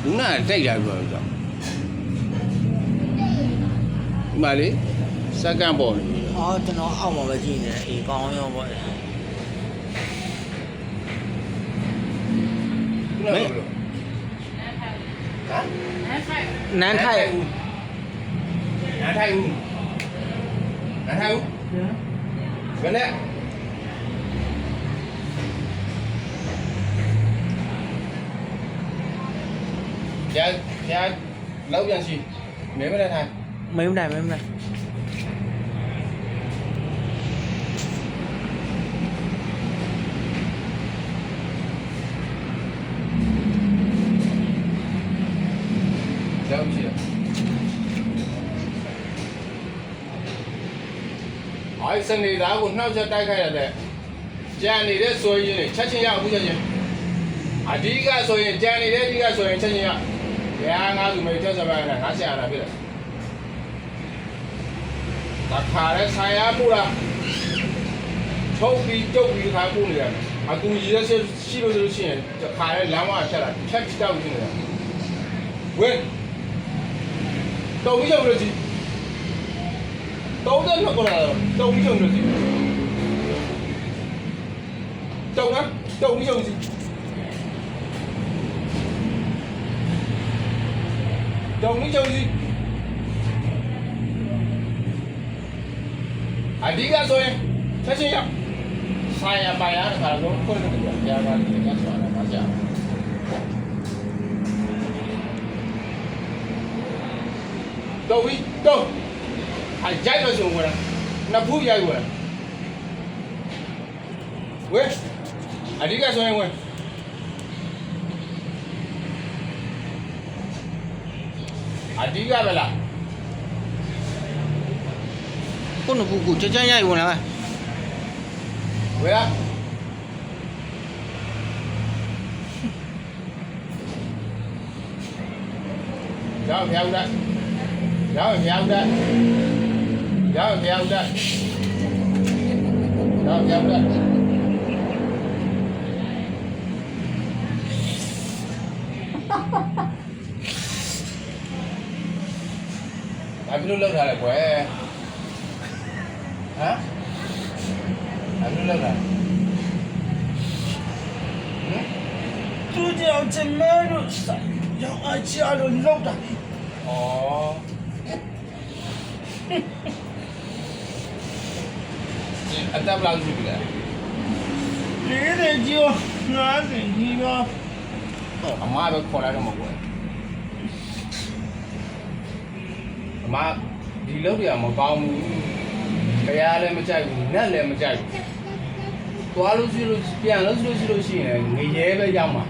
ဘူးနာတိုက်တာပြောတော့ဒီမှာလေစက္ကန့်ပေါ်နေပြီ အော်ကျွန်တော်အောက်မှာပဲကြည့်နေတယ်အေးကောင်းရောပေါ့ မင်း နန်းထိုက် နားထိုင်ဦးဘယ်နဲ့ကြာလောက်ပြန်စီမင်းမနဲ့ထိုင် မင်းမတိုင် ရောက်ကြည့်အိုက်စနေသားကိုနှောက်ချက်တိုက်ခိုက်ရတဲ့ကြံနေတဲ့ဆိုရင်ချက်ချင်းရအခုချက်ချင်းအဓိကဆိုရင်ကြံနေတဲ့အဓိကဆိုရင်ချက်ချင်းရဘယ်ဟာငါသူမေချက်စပိုင်းနဲ့ငါဆရာလာဖြစ်တယ်တခါလဲဆိုင်ရပူလားထုတ်ပြီးတုတ်ပြီးခါပူနေရတယ်အကူကြီးရဲ့ရှိလို့ရှိရင်တခါလဲလမ်းမဖြတ်လာဖြတ်တောက်နေတယ်ဝင်းတော့ပြီးရောက်လို့ကြီးတော့တဲ့မကောလာတော့ပြီးရောက်လို့ကြီးတော့နော်တော့ပြီးရောက်ကြီးတော့ပြီးရောက်ကြီးအဓိကဆိုရင်ချက်ချင်းရောက်ဆိုင်ရပါရတဲ့ခါတော့ခွင့်တယ်ကြာပါလိမ့်မယ်ဆိုတာပါကြာတော့ဝီတော့အကြိုက်လို့ဆိုဝင်နဖူးရိုက်ဝင်ဝဲအဓိကဆိုရင်ဝင်အဓိကပဲလား ကိုနဘူးကိုကြကြရိုက်ဝင်လာ ဝဲလားရောက်ရောက်တဲ့ရောက်ရောက်တဲ့ရောက်ရောက်တဲ့ရောက်ရောက်တဲ့ဘာဖြစ်လို့လောက်ထားလဲကွယ်ဟမ်ဘာဖြစ်လို့လောက်ထားဟမ် သူကြောင့်ကျမတို့ဆိုင်ရောက်အချာလို့လောက်တာ 哦，你带不了出去的。 40ကျော်50ကြီးပါ 阿妈都考来这么贵。阿妈，ဒီလောက်တွေကမကောင်းဘူး။တရားလည်းမကြိုက်ဘူး၊နတ်လည်းမကြိုက်ဘူး။သွားလို့ရှိလို့ပြန်လို့ရှိရင်ငရဲပဲရောက်မှာ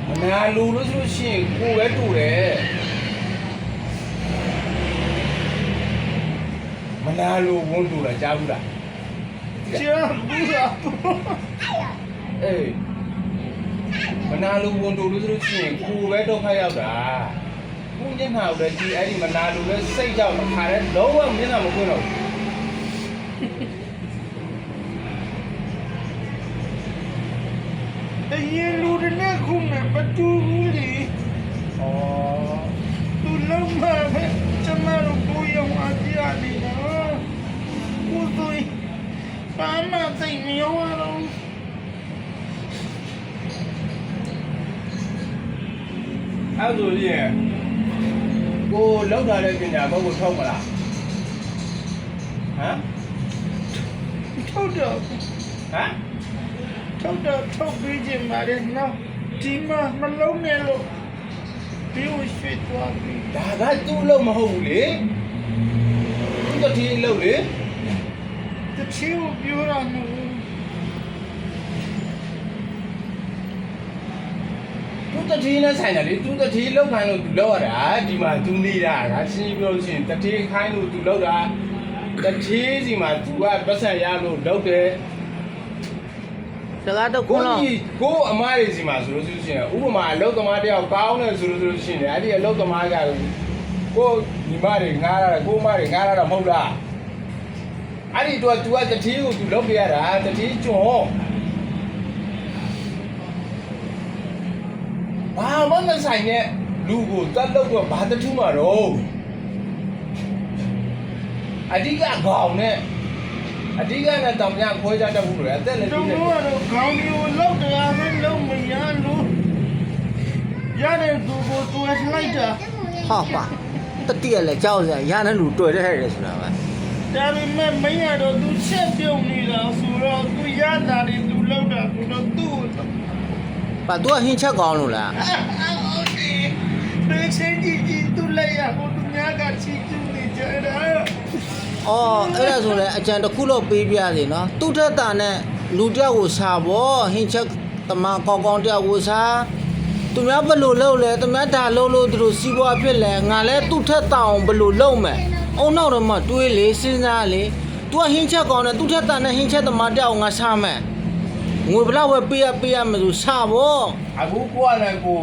။မနာလူလို့ဆိုလို့ရှိရင်ကိုယ်ပဲတူတယ်။မနာလူဝန်တူတာကြားဘူးလား။ ကျန်ဘူးလား အေးမနာလူဝန်တူလို့ဆိုလို့ရှိရင်ကိုယ်ပဲဒုက္ခရောက်တာ။ကိုယ်ညမှာလည်းဒီအဲ့ဒီမနာလူလည်းစိတ်ကြောက်ခါတယ်လုံးဝမျက်နှာမကွင်းတော့ဘူး အရင်လူတွေနဲ့ခုနဲ့မတူဘူးလေ ။အော် သူလုံးမပဲကျမတို့ကိုရောအကြည့်နေတော့ကိုသွေးပါမသိမရောတော့ အဲ့ဆိုရင်ကိုလောက်ထားတဲ့ပညာဘုတ်ကိုထုတ်မလားဟမ် ထုတ်တော့ ဟမ် ထုတ်ပြီးချင်ပါတယ်နော်ဒီမှာမလုံးနဲ့လို့ပြီးဝရွှေ့သွားပြီ ဒါကသူ့အလုပ်မဟုတ်ဘူးလေသူ့တတိအလုပ်လေ တချီကိုပြောတာမဟုတ် သူ့တတိနဲ့ဆိုင်တယ်လေသူ့တတိလောက်ခိုင်းလို့သူလောက်ရတာဒီမှာသူနေတာကရှင်းပြောလို့ရှိရင်တတိခိုင်းလို့သူလောက်တာတတိစီမှာသူကပတ်စံရလို့လောက်တယ် စကားတော့ ကို ကိုလုံး ကြီးကိုအမားတွေစီမှာဆိုလို့ရှိရင်ဥပမာအလုပ်သမားတယောက်ကောင်းတယ်ဆိုလို့ရှိရင်အဲ့ဒီအလုပ်သမားကကိုညီမတွေငားရတာကိုမတွေငားရတာမဟုတ်လားအဲ့ဒီတော့ तू ကတတိကို तू လုပ်ပြရတာတတိကျွန်းဘာ ဘာမဆိုင်နဲ့လူကိုတတ်လို့ကဘာတထူးမှာတော့အဓိကခေါင်းနဲ့အဓိကနဲ့တောင်ညခွဲကြတတ်ဘူးလေအသက်လည်း တုံ ကြီး တော့ တယ် တော့ခေါင်းမျိုးလောက်တရားပဲလုံးမရလို့ရတဲ့သူကိုတွေ့လိုက်တာ ဟာပါတတိယလည်းကြောက်စရာရတဲ့လူတွေ့တဲ့ဟဲ့ဆိုတာပါ ဒါပေမဲ့မရတော့သူချက်ပြုံနေတာဆိုတော့သူရတာတွေသူလောက်တာဆိုတော့သူ့ ပါသူကဟင်းချက်ကောင်းလို့လား ဟုတ်တယ်ဘယ်ချင်းကြီးသူလိုက်ရကိုသူများကချီကျူးနေကြတာ အော်အဲ့ဒါဆိုလည်းအကြံတစ်ခုတော့ပေးပြစေနော်သူ့ထက်တာနဲ့လူတယောက်ကိုစားပေါ့ဟင်းချက်တမကောင်းကောင်းတယောက်ကိုစားသူများဘယ်လိုလုပ်လဲသူများဒါလုပ်လို့သူတို့စီးပွားဖြစ်လဲငါလဲသူ့ထက်တောင်ဘယ်လိုလုပ်မယ်အုံနောက်တော့မှတွေးလေစဉ်းစားလေ तू ကဟင်းချက်ကောင်းတယ်သူ့ထက်တာနဲ့ဟင်းချက်တမတယောက်ငါစားမယ်ငွေဘလောက်ပဲပေးရမယ်ဆိုစားပေါ့ အခုကိုကလည်းကို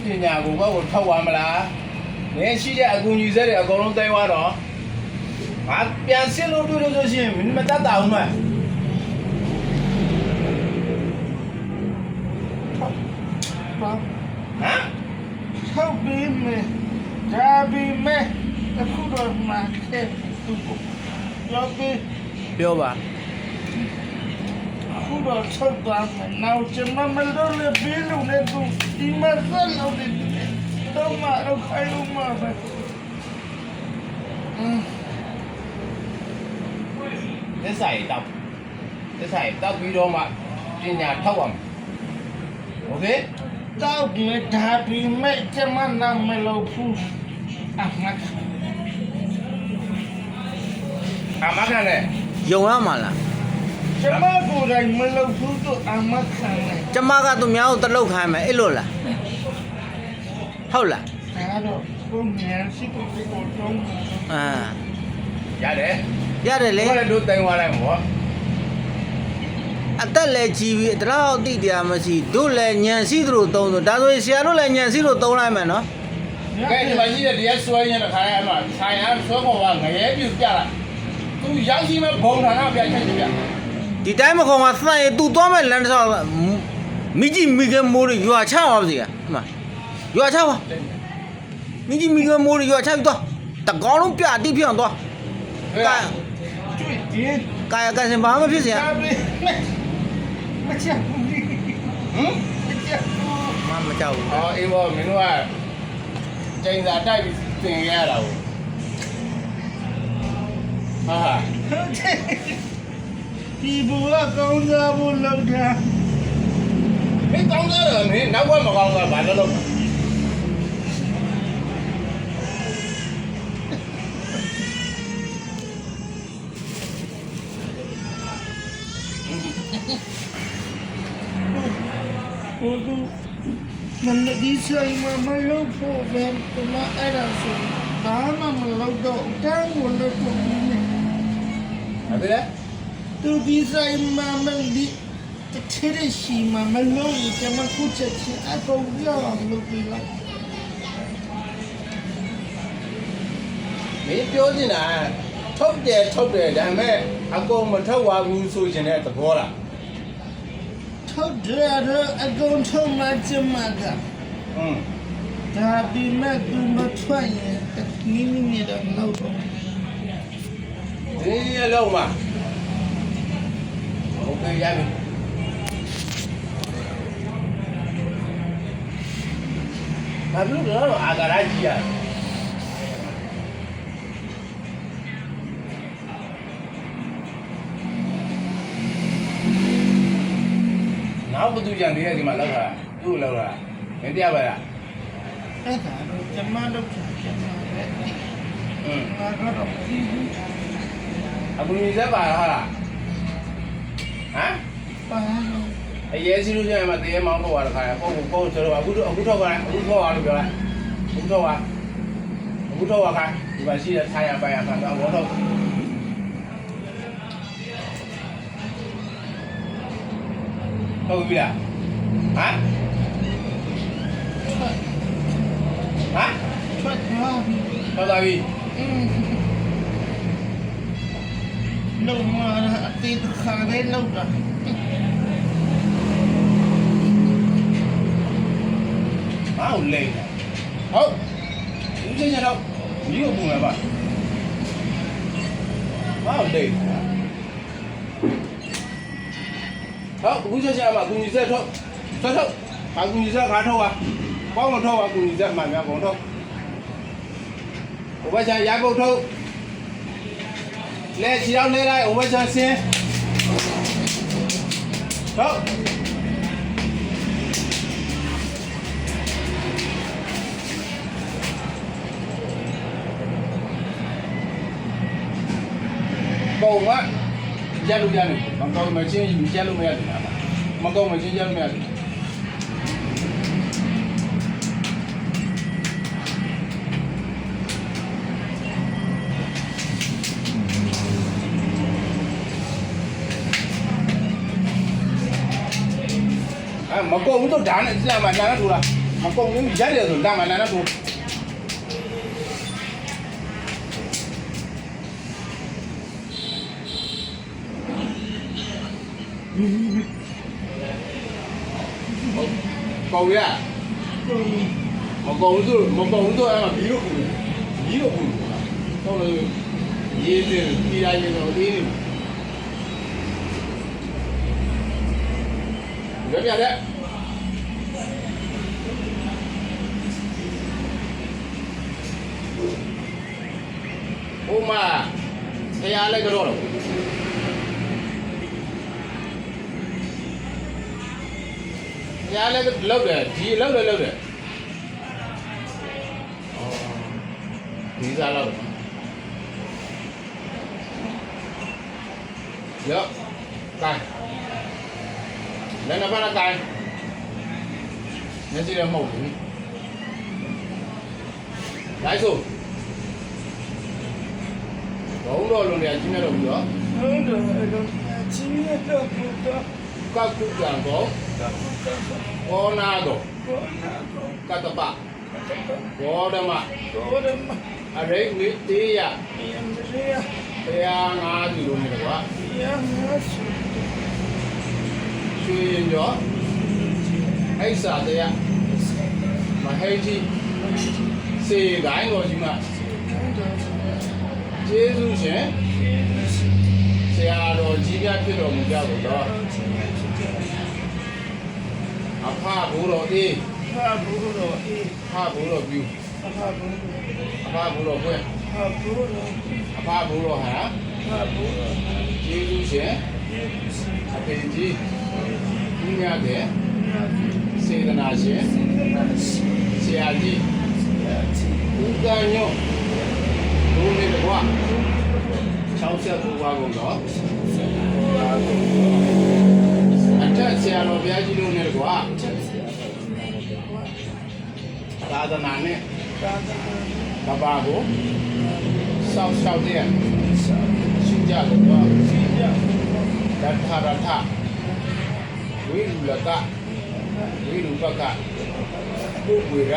ပညာကိုဘက်ကိုထောက်သွားမလားငယ်ရှိတဲ့အကူကြီးစက်တွေအကုန်လုံးတိုင်းသွားတော့ငါပြန်စစ်လို့တွေ့လို့ဆိုရှင်မင်းမတတ်တာဘူးမဟမ် ပါ ဟမ် ထောက်ပြီးမယ်ဒါပြီးမယ်အခုတော့မှခဲ့သူကိုရောက်ပြီး ပြောပါ အခုတော့ချက်သွားမယ်နောက်ကျမမလို့လည်းပြီးလို့လည်းသူဒီမှာဆက်လို့တယ်တော့မှတော့ခိုင်းလို့မှာပဲသက်ဆိုင်တောက်ပြီးတော့မှပညာထောက်ရမယ်โอเค တောက်မယ်ဒါပြီးမဲ့ကျမနာမလို့ဖူးအမတ် အမခံနဲ့ ယုံရမှာလား ကျမကိုယ်တိုင်မလို့ဖူးတော့အမတ်ခံတယ် ကျမကသူများကိုတလုတ်ခိုင်းမယ်အဲ့လိုလားဟုတ်လား ဒါတော့ဘုံမြန်ရှိကိုတော့ အာ ရတယ် ရတယ်လေ ကိုလည်းတို့တိုင်းသွားလိုက်မှာပေါ့ အသက်လည်းကြီးပြီတလောက်တိတရားမရှိတို့လည်းညံစီသူတို့သုံးဆိုဒါဆိုရင်ဆရာတို့လည်းညံစီတို့သုံးလိုက်မယ်နော် ကဲဒီမှာရှိတဲ့တရားစွဲရတဲ့ခါရအမှဆိုင်အားဆွဲပေါ်ကငရဲပြုတ်ပြလိုက်သူရောက်ရှိမဲ့ဘုံဌာနပြချက်ပြ ဒီတိုင်းမခေါ်မှာစရင်သူသွားမဲ့လမ်းတစ်ဆောက်မိကြီးမိကမိုးတွေရွာချပါစီကမှရွာချပါမိကြီးမိကမိုးတွေရွာချပြီးသွားတကောင်းလုံးပြတိဖြစ်အောင်သွား ဟဲ့ ကာ တွေ့တယ် ကာယကံစင်ဘာမှဖြစ်စရာ ဒါပြီးမချက်ဘူး ဟမ် မချက်ဘူး မကြောက်ဘူး အော်အေးဘောမင်းတို့ကကျင်းစာတိုက်ပြီးသင်ရတာဟုတ်ဟာ ဒီဘူကကောင်းစားဖို့လောက်တာ မင်းကောင်းစားတယ်မင်းနောက်ကမကောင်းစားဘာလို့လုပ်ဟိုကူမနဒီဆိုင်မလို့ဖို့ပဲကမအဲ့ဒါဆိုဘာမှမလုပ်တော့တန်းကိုလည်းပုံနေ ဟုတ်တယ် သူဒီဆိုင်မဒီတထဲရရှိမလို့ရကမခုချက်ချင်းအကုန်ပြောင်းလုပ်ပြီးလိုက် မင်းပြောနေတာထုတ်တယ်ဒါပေမဲ့အကုန်မထုတ်ပါဘူးဆိုရင်တဲ့သဘောလား ထုတ်တယ်အကုန်ထုတ်မှကျမက ဟွန်း ဒါပြီးမဲ့သူမထွက်ရင်နီးနေတော့လောက်တော့ ဒီရလုံးမှာโอเคရပြီဘာလို့လဲအာဂရာကြီးရနောက်ဘသူကြံသေးတယ်ဒီမှာလောက်တာသူ့လောက်တာမင်းတရားပါလား အဲ့ဒါတော့ကျမတို့ကျမပဲဒီ อืม ငါကတော့ဒီဘူး အခုနေစက်ပါလားဟာလားဟမ် ပါလို့ အရေးစီလို့ကျရင်မတရေမောင်းထုတ်သွားတခါရပုံပုံဆိုတော့အခုထုတ်ပါအခုထုတ်ပါလို့ပြောလိုက်အခုထုတ်ပါခိုင်းဒီမှာရှိတဲ့ထားရပိုင်ရခံတော့ဘောထုတ်ဟုတ်ပြီလားဟမ်ထွက်သွားပြီ ဟုတ်ပါပြီ လုံမာအတေးခါရဲလောက်တာ ငါ့ ကိုလိမ့်ဟုတ်ဦးချင်းချင်းတော့ဒီကိုပုံရပါဘာကိုလိမ့်ဟုတ်ဦးချင်းချင်းအမကူညီဆက်ထုတ်အကူညီဆက်ခါထုတ်ပါပေါင်းမထုတ်ပါကူညီဆက်မှများကုန်ထုတ်ဘဝချာရကုတ်ထုတ်လဲချီတော့လဲလိုက်ဘဝချာဆင်းဟုတ်ပုံကရက်လို့ရတယ်မကောင်းမချင်းယူရက်လို့မရတယ်မကောင်းမချင်းရက်လို့မရတယ်မကုန်းတော့ဒါနဲ့ကြာမှနားနဲ့ထူလားမကုန်းဘူးရက်တယ်ဆိုဒါမှနားနဲ့ထူကောင်းရမကုန်းတော့အဲ့မှာဘီလို့ပူတော့လေရေးတယ်ဒီတိုင်းရောအေးနေရပြတဲ့ဟိုမှာတရားလည်းကြောတော့တရားလည်းလောက်တယ်ဒီလောက်တယ်ဒီစားလောက်ရောတိုင်းလည်းနဘာနာတိုင်းမျက်စိလည်းမဟုတ်ဘူးလိုက်စို့ဘုံတော်လုံးလည်းကြီးနေတော့ဘူးရောဟုတ်တယ်အဲ့တော့ချင်းရတော့ဘုရား ကကုကံကိုဩနာတော့ကတ္တပဘောဓမအရိဝိတေယတရားငါးစီလုံးနေကွာရွှေရင်ကျော်အိဆာတရားမဟိတိစေတိုင်းကိုကြီးမှာကျေးဇူးရှင်ဆရာတော်ကြီးပြဖြစ်တော်မူကြကုန်တော့အဖဘိုးတော်အေးဖဘိုးတော်ပြုအဖဘိုးတော်ခွဲအဖဘိုးတော်ဟာကျေးဇူးရှင်အဖေကြီးဒီများတဲ့စေတနာရှင်ဆရာကြီးဦးကညောဘုန်းလေးကွာ60ဘူဝါကုန်တော့အထက်ဆရာတော်ဘုရားကြီးတို့နဲ့ကွာသာသနာနဲ့ကဘာကိုစောက်ရှောက်တဲ့ရှင်းကြလို့တော့ဓာထာရထဝိလူလကဝိလူပကပုဝေရ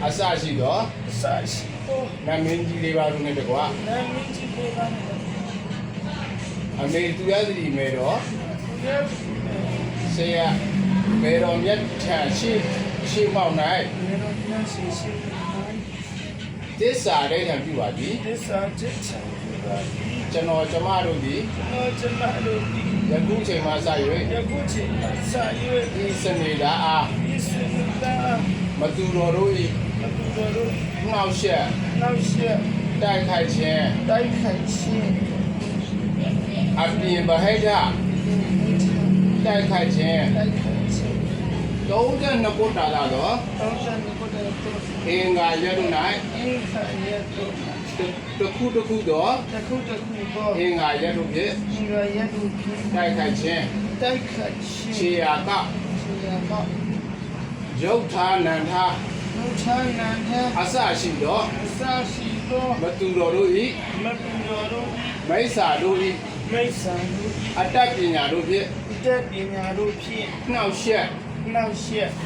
အစရှိတော့နာမင်းကြီးလေးပါလို့နဲ့တကွာအမေသူရသတိမဲတော့ဆရာမေတော်မြတ်ထံရှိပေါက်၌သစ္စာဒိဋ္ဌံပြုပါသည်ကျွန်တော်ကျမတို့သည်ယခုချိန်မှစ၍ဤစနေတာအားမတူတော်တို့၏နှောက်ရှက်တိုက်ခိုက်ခြင်းအပြင်ဗဟိတတိုက်ခိုက်ခြင်း32ခုတာလာတော့အင်္ဂါရတု၌တခုတော့အင်္ဂါရတုဖြင့်တိုက်ခိုက်ခြင်းခြေရာကယုတ်ထာနန္ထာအစရှိတော့မတူတော်တို့၏မိစ္ဆာတို့၏အတ္တပညာတို့ဖြင့်နှောက်ရှက်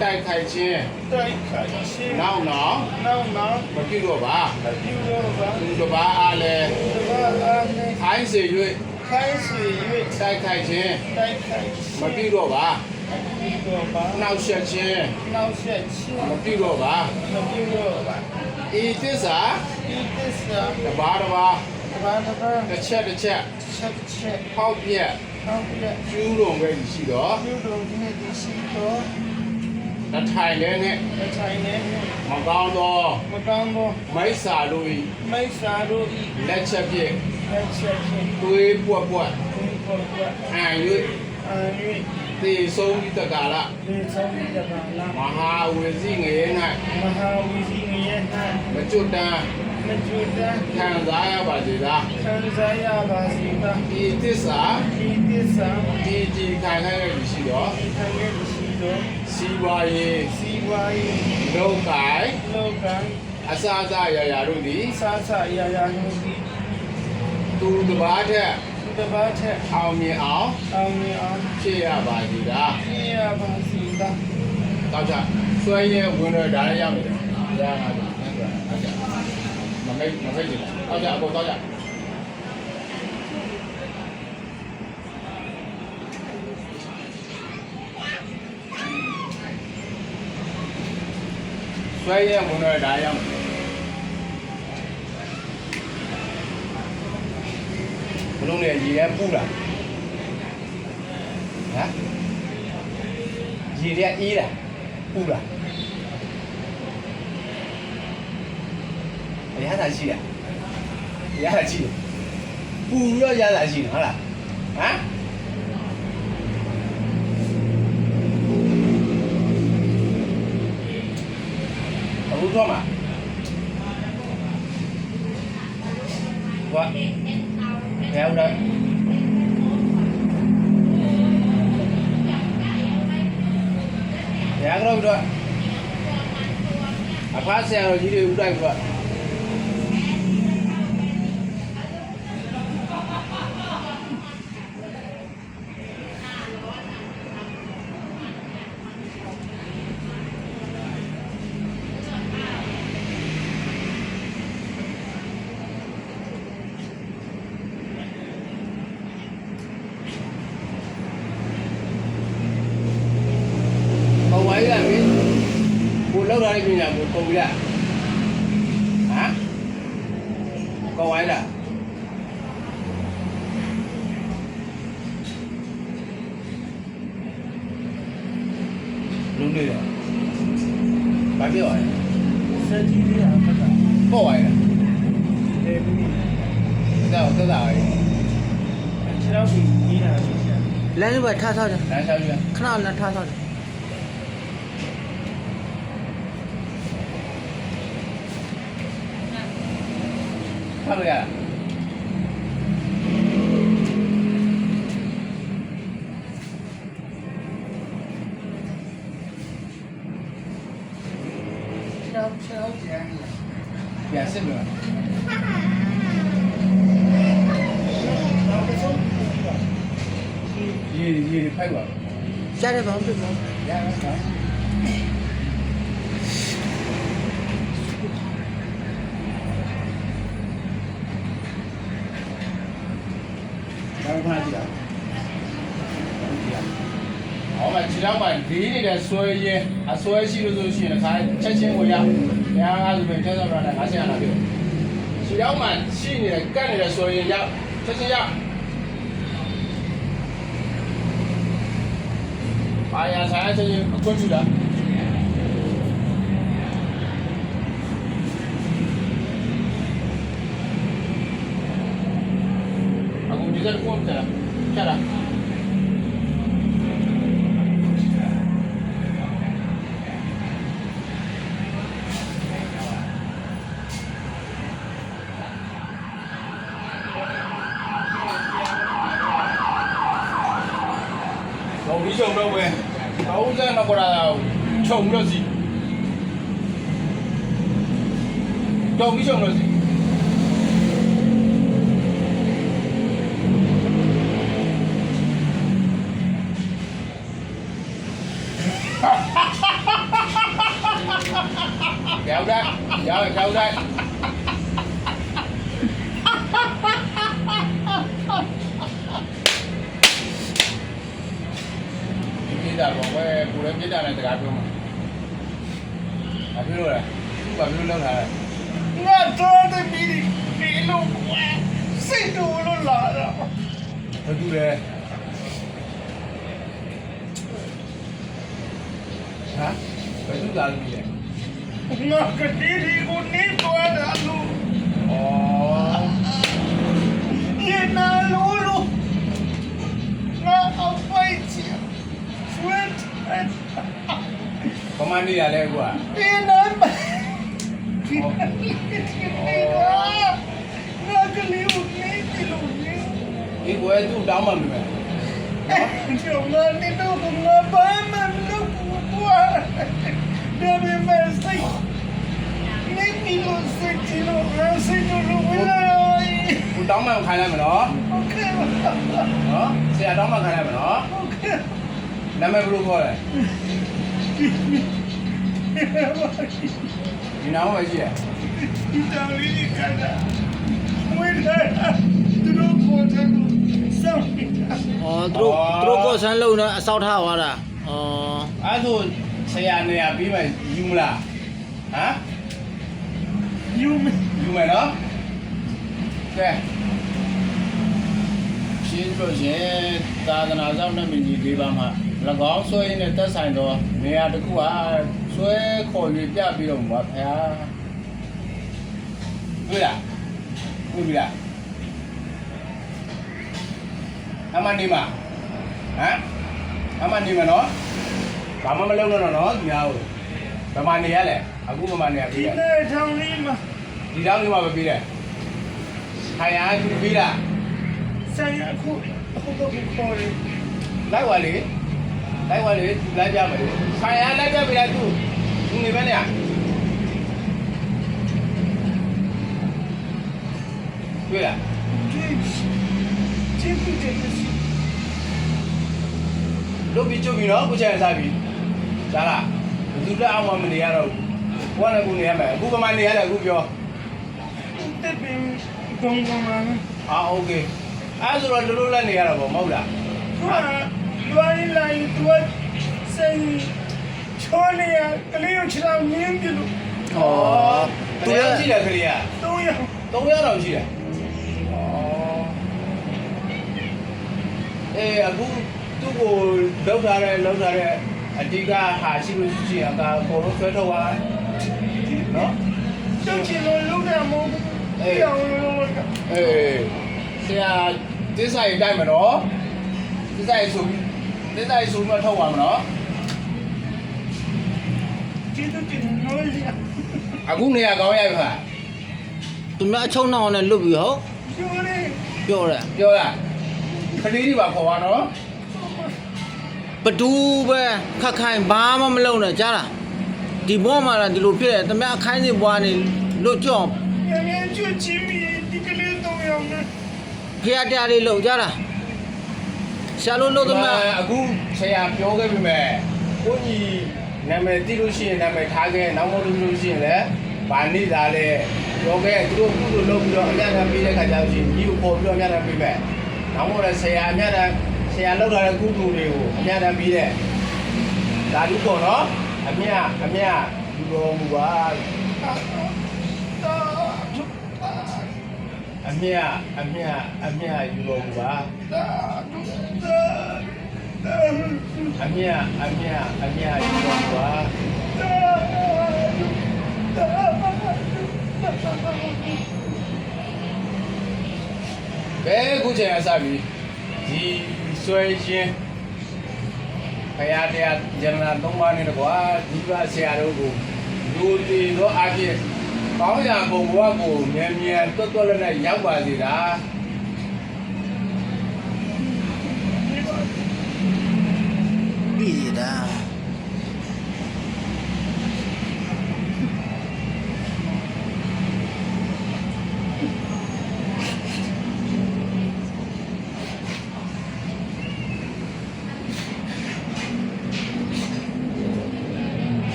တိုက်ခိုက်ခြင်းနောက်မပြုတော့ပါသူတစ်ပါးအားလည်းခိုင်းစေ၍တိုက်ခိုက်ခြင်းမပြုတော့ပါ ပြီးတော့ပါ နောက်ဆက်ခြင်း နောက်ဆက်ချင်း မပြုတော့ပါ မပြုတော့ပါ ဤသစ္စာ ဒီသစ္စာ တပါးတပါး ဘာသာဘာ တစ်ချက်တစ်ချက် ချက်ချက် ဖောက်ပြက် ဟုတ်ကဲ့ ကျူးလွန်ခဲ့ရှိတော့ ပြုတော်ဒီနေ့ဒီရှိတော့ တထိုင်လည်းနဲ့ အတိုင်းနဲ့ မကောင်းသော မကောင်းသော မိစ္ဆာတို့၏ မိစ္ဆာတို့ဤ လက်ချက်ဖြင့် လက်ချက်ချင်း သွေးပွက်ပွက် ဒီပေါ်က အံ၍ အာရီ သေဆုံးပြီးတက္ကလာ ဒီဆုံးပြပါလား မဟာဝေစီငရေ၌ မဟာဝီစီငရဲ့နာ မကျွတ်တန်း မကျွတ်တန်း ခံစားရပါစေသာ ခံစားရပါစေပါ ဤသစ္စာ ဒီသစ္စာ ဒီကြည်ခံခဲ့ရရှိတော့ ဒီခံရရှိတော့ စီးပွားရေး စီဝါရေး လောကိုင် လောက အစအစအရာရာတို့သည် စာစာရာရာနှုတ်ဒီ သူတစ်ပါးထက် တပတ်ထက် အောင်မြင်အောင် အောင်မြင်အောင် ဖြစ်ရပါစေသာ ပြရပါစေပါ တောက်ချဆွဲရဲဝင်တော့ဒါလည်းရောက်နေတယ်ဒါကလည်းဟုတ်ကဲ့မမိတ်ကြည့်တောက်ချအကုန်တောက်ချဆွဲရဲဝင်တော့ဒါရောက်နေဘလုံးနဲ့ရေထဲပူလာဟမ်ရေထဲအေးလာပူလာရဟတာရှိလားရဟတာရှိတယ်ပူတော့ရတာရှိတယ်ဟုတ်လားဟမ်အခုတော့မှာဝါဘယ်ဦးလဲရကတော့ပြီးတော့အဖားဆရာတော်ကြီးတွေဥတိုက်ပြီးတော့ဝိုင်းလာပြီကိုလောက်လာတဲ့ပြင်ညာကိုကုန်ပြီလားဟမ်ကောဝိုင်းလားလုံးနေတယ်ဘာပြောရလဲ စက်ကြီးရပါတာ ပေါ့ဝိုင်းလား လေဘူး သက်သာရယ် ခြေထောက်ကြီးကြီးတာရှိတယ် လမ်းလေးပဲထားထားတယ် လမ်းလျှောက်ရ ခဏလည်းထားထားတယ် ဖတ်လို့ရလား ခြေထောက်ကျန်တယ် ပြန်စစ်လို့ နောက်တစ်ဆုံး ရေဖိုက်ပါ ကြားတယ်ဘာမှမဖြစ်ဘူး ရပါတော့ဘာမှမကြည့်ရအောင်မခြေတော့မှဒီနေတဲ့ဆွဲရဲအဆွဲရှိလို့ဆိုရှင်ခါချက်ချင်းကိုရညာငါဆိုပဲချက်စောက်တာငါဆရာလာပြီခြေတော့မှရှိနေတဲ့ကတ်နေတဲ့ဆွဲရဲရချက်ချင်းရဘာရဆိုင်ချက်ချင်းအကွတ်ကြည့်လားအခုဒီစက်ကွန်တာချက်လားတော့ဒီချုံတော့ပဲတောင်းစံတော့ကြတာချုံလို့စီတော့ဒီချုံလို့စီရောက်တယ်ရောက်တယ်ဒီဒါကော ကိုယ်လည်းပြစ်တာနဲ့တကားပြောမှာအပြောလို့လားသူကပြောလို့ထားတယ် ငါတော့တဲ့ဒီလိုစိတ်တူလို့လာတော့ ဘာတူလဲဟာဘာတူလာလို့လဲ ငါကတိဒီကိုနေတော့တာလို့ ဩ ရေနာလို့ငါအဖိုက်ချင်ဆွတ် ဘာမှနေရလဲကွာ ဒီနာမဒီငါကလေးကိုနေတယ်လို့နေ ဒီကွယ်သူ့တောင်းမှမမယ် ကျောင်းကနေတော့ငါဘာမှမလုပ်ဘူးကွာဒါပေမဲ့စိတ်နေပြီလို့စိတ်ကြီးလို့ငါစိတ်လို့ဝင်လာရော ကိုတောင်းမှခိုင်းလိုက်မနော် โอเค နော်ဆရာတောင်းမှခိုင်းလိုက်မနော် โอเค နာမည်ဘယ်လိုခေါ်လဲဒီနာမည်ရှိရ ဒီတောင်လေးကတာဝင်လာသူတို့ပေါ်တယ်စောင့်နေတာ သူတို့ကိုဆန်းလုံးနဲ့အဆောက်ထားသွားတာဩ အဲ့ဆိုဆရာနေရာပြီးမှယူမလားဟမ် ယူမ ယူမယ်နော်ကဲရှင်းလို့ရှင်သာသနာ့ဆောင်တဲ့မြကြီး၄ပါးမှာ၎င်းဆွဲရင်းနဲ့တက်ဆိုင်တော့နေရာတစ်ခုဟာဆွဲခေါ်၍ပြပြီးတော့မှာခင်ဗျာတွေ့လားတွေ့ပြီလားအမနေမှာဟမ်အမနေမှာနော်ဘာမှမလုပ်တော့နော်ဒီများကိုဗမာနေရလဲအခုဗမာနေရ ဒီ ပြီးရ နေ့ထောင်လေးမှာ ဒီတောင်းလေးမှာပဲပြီးတယ်ခိုင်ရသူပြီးလား ဆိုင်ရခုတော့ခေါ်တယ် လိုက်ပါလေလိုက်ပါလေလိုက်ကြမယ်ခိုင်ရလိုက်ကြပြီလားသူနေပဲနေရတွေ့လား ချစ်တယ် လုတ်ပြီးချုပ်ပြီးနော်ခုချက်စားပြီကြားလားဘယ်သူလက်အောင်မနေရတော့ဘူးဘွားလည်းကိုနေရမယ်အခုဗမာနေရတယ်အခုပြော တက်ပင်ဂုံဂုံလာနော် အာโอเคအဲ့ဆိုတော့လုံးလုံးလက်နေရတော့ဗောမဟုတ်လား သူကလွိုင်းလိုက်သူကစိတ်ချောနေရကလေးကိုချောင်းမြင်းပြလို့ သူလည်းရှိတယ်ခရီးက တော့ရ 3ရက်တော့ရှိတယ်အခုသူ့ကိုလောက်ထားတဲ့အဓိကဟာရှိလို့ရှိရင်အကာပေါ်လို့ဆွဲထုတ်သွားနော် တော့ချင်လို့လုံးတယ်မဟုတ်ဘူးပြောင်းလို့ ဆရာသစ္စာရေးတိုက်မနော်သစ္စာရေးဆိုမှထုတ်သွားမနော် ချစ်တယ်နော်ရ အခုနေရာကောင်းရပြီခါ သူများအချုံနှောင်းနဲ့လွတ်ပြီးဟုတ် ကျိုးနေ ပြောတယ် ပြောလားခလေးတွေပါခေါ်ပါနော် ဘဒူးပဲခက်ခိုင်ဘာမှမလုပ်နဲ့ကြားလားဒီဘောမှာလည်းဒီလိုဖြစ်တယ်သူများအခိုင်းစီပွားနေလွတ်ကြော့ ငယ်ငယ်ချွတ်ချင်ပြီးဒီကလေးတော့ရောင်းနေ ဖျားတရားလေးလုပ်ကြားလားရှာလို့လို့သူများ အခုဆရာပြောခဲ့ပြီမဲ့ကိုကြီးနာမည်သိလို့ရှိရင်နာမည်ထားခဲ့နောက်မဟုတ်လို့ရှိရင်လည်းဗာနေသားလဲပြောခဲ့သူတို့ကုလို့လုပ်ပြီးတော့အများကြီးပေးတဲ့ခါကျတော့ရှင်ကြီးကိုပေါ်ပြီးတော့အများကြီးပေးမဲ့နောက်မဟုတ်လည်းဆရာအများကြီးဆရာလောက်ထားတဲ့ကုသိုလ်တွေကိုအများကြီးပေးတဲ့ဒါလူပေါ့နော်အမြလူတော်မူပါအမြယူတော်မူပါအမြယူတော်မူပါဘယ်ခုချိန်အစပြီဒီဆွဲချင်းခရတရားဂျမနာ၃ပါးနဲ့တကွာဒီပါဆရာတို့ကိုလူတီတော့အဖြစ်ကောင်းရာဘုံဘဝကိုမြန်တွတ်လည်းနဲ့ရောက်ပါစေတာ ပြည်တာ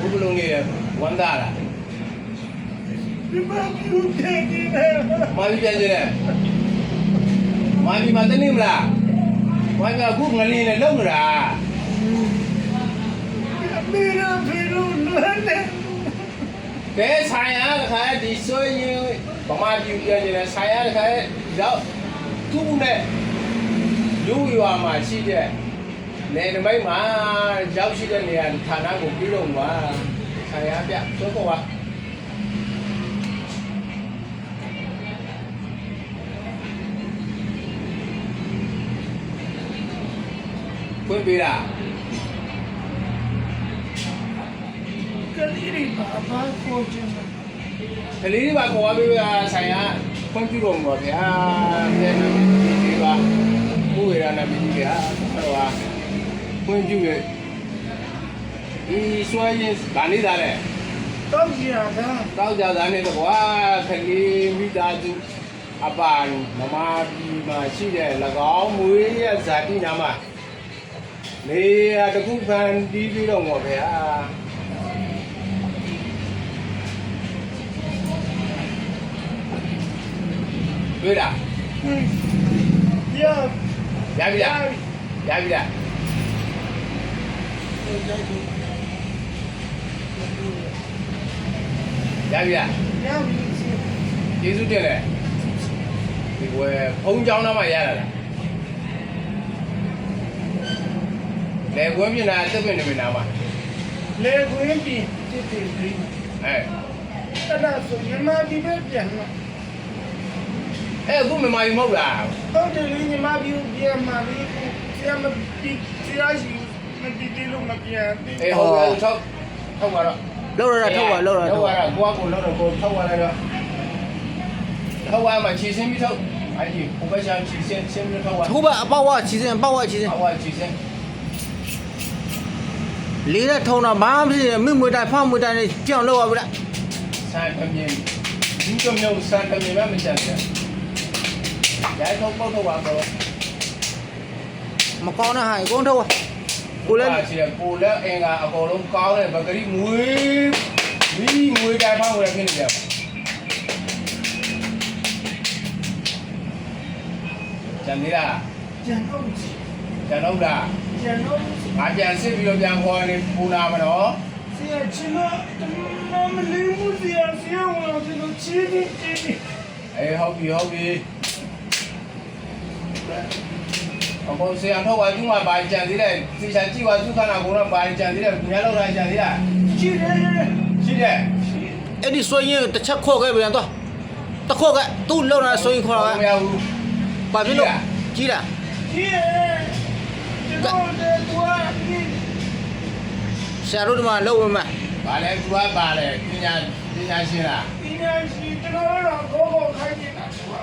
ဘုဘလုံးကြီးဝမ်းသာလား ဒီမှာပြုတ်တယ်နေတယ် မာပြီးပြန်ကျင်တယ် မာဒီမှာတနေ့မလားဝိုင်းကအခုငလင်းနဲ့လုံနေတာ မေရာဖေရိုလွန်းနေ ကဲဆိုင်ရတခါဒီဆိုရင်ဗမာပြည်ပြန်နေတယ်ဆိုင်ရတခါရောက်သူ့နဲ့လူရွာမှာရှိတဲ့နေနမိတ်မှာရောက်ရှိတဲ့နေရာဌာနကိုပြီးတော့မှာဆိုင်ရပြသို့တော့ပါဖွင့်ပေးလား ကလေးတွေဘာခေါ်ချင်လဲ ကလေးတွေပါခေါ်ပေးပါဆိုင်ရဖွင့်ပြတော့မှာဗျာတဲ့နာမည်ကြီးပါကိုယ်ရနာမည်ကြီးဗျာအဲ့တော့ဖွင့်ပြရဲ့ဒီစွဲရင်ဗာနေတာလေ တော့ကြရတာ တောက်ကြသားနဲ့တော့ကွာခလေးမိသားစုအပါမမပြည်မှာရှိတဲ့၎င်းမွေးရဇာတိနာမနေရတခုဖန်တီးပြီးတော့မှာဗျာတွေ့လား ရ ရပြီလားရပြီလားရပြီလား ရပြီ ကျေးဇူးတင်တယ်ဒီဝယ်ဖုံးကြောင်းတော့မှရလာလားလေကွင်းပြင်တာတက်ပင်နေပြီနားမှာ လေခွင်းပြင်တစ်တစ်ဂရင်း အဲ အဲ့ဒါဆိုညီမဒီပဲပြန်တော့ အခုမြန်မာပြည်မဟုတ်လား ဟုတ်တယ်လေညီမဒီပြန်มาလေးဆရာမပြီးဆရာရှိမတီးလို့မပြန်သေး အေးဟုတ်ကဲ့ထောက်ပါတော့ လောက်ရတာထုတ်ပါလောက်ရတာ ထော ထုတ် က် ပါ ပါတော့ကိုကကိုလောက်တော့ကိုထောက်ပါလိုက်တော့ထောက်ပါမှခြေစင်းပြီးထောက်အဲ့ဒီဟိုဘက်ချမ်းခြေစင်းစင်းပြီးထောက်ပါ ခုပါအပေါက်ဝချီစင်ပေါက်ဝချီစင် ထောက်ပါခြေစင်း လေးတဲ့ထုံတော့ဘာမှမရှိရင်မိမွေတိုင်းဖောက်မွေတိုင်းနဲ့ကြောင်လောက်ရပြီလား ဆန်တမြင်ဒီကမျိုးဆန်တမြင်မှမချမ်းဘူးရိုက်တော့ပုတ်တော့ပါတော့ မကောင်းတဲ့ဟာကိုထုတ်ပါကိုလည်း ရှိတယ်ကိုလည်းအင်္ဂါအကုန်လုံးကောင်းတယ်ဗကတိမွေးမွေးတိုင်းဖောက်ရဖြစ်နေကြပါကျန်သေးလား ကျန်တော့ ကျန်တော့လား ကျန်တော့ ငါပြန်စစ်ပြီးတော့ပြန်ခေါ်နေပူနာမနော် ဆရာချင်တော့မလေးမှုဆရာဝင်လို့ဒီလိုချီးနေချီးနေ အေးဟုတ်ပြီအပေါ်ဆရာတော့ဝါကျူးမှာပါကြံသေးတယ်စီချာကြည့်ဝါကျူးခနာကတော့ပါကြံသေးတယ်ညလောက်တိုင်းကြံသေးလား ချီးတယ် ရှိတယ် အဲ့ဒီဆွေရင်တစ်ချက်ခေါ်ခဲ့ပြန်တော့တခေါ်ကသူ့လောက်တာဆွေရင်ခေါ် မ တာ ရဘူး ဘာဖြစ်လို့ကြီးလား ချီးတယ်ဒီတော့တဲ့ကွာဒီ ဆရာတို့ဒီမှာလောက်ဝင်မှာ ဘာလဲသူကပါလဲပညာရှင်းလား ဒီနေ့ရှိကျွန်တော်တို့တော့ခိုင်းနေတာကွာ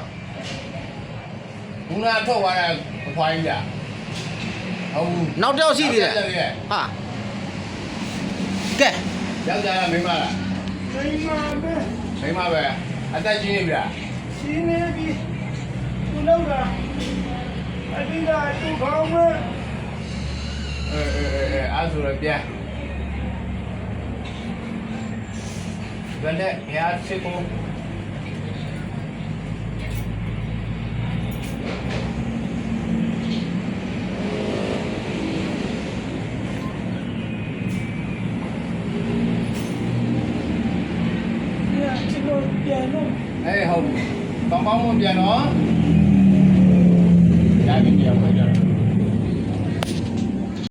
ဘုနာထုတ်သွားတာအခွာကြီးလားဟုတ်ဘူး နောက်တစ်ယောက်ရှိသေးတယ်ဟာကဲ ယောက်ျားလားမိန်းမလား ဒီမှာပဲ မိန်းမပဲအသက်ကြီးနေပြီလား ချီးနေပြီသူလောက်တာအဒီကသူကောင်းမဲ့ အေးအဲ့ဆိုရပြန်ဘယ်နဲ့ရချစ်ကို ပြန်လို့ အေးဟုတ်ကောင်းကောင်းမပြန်တော့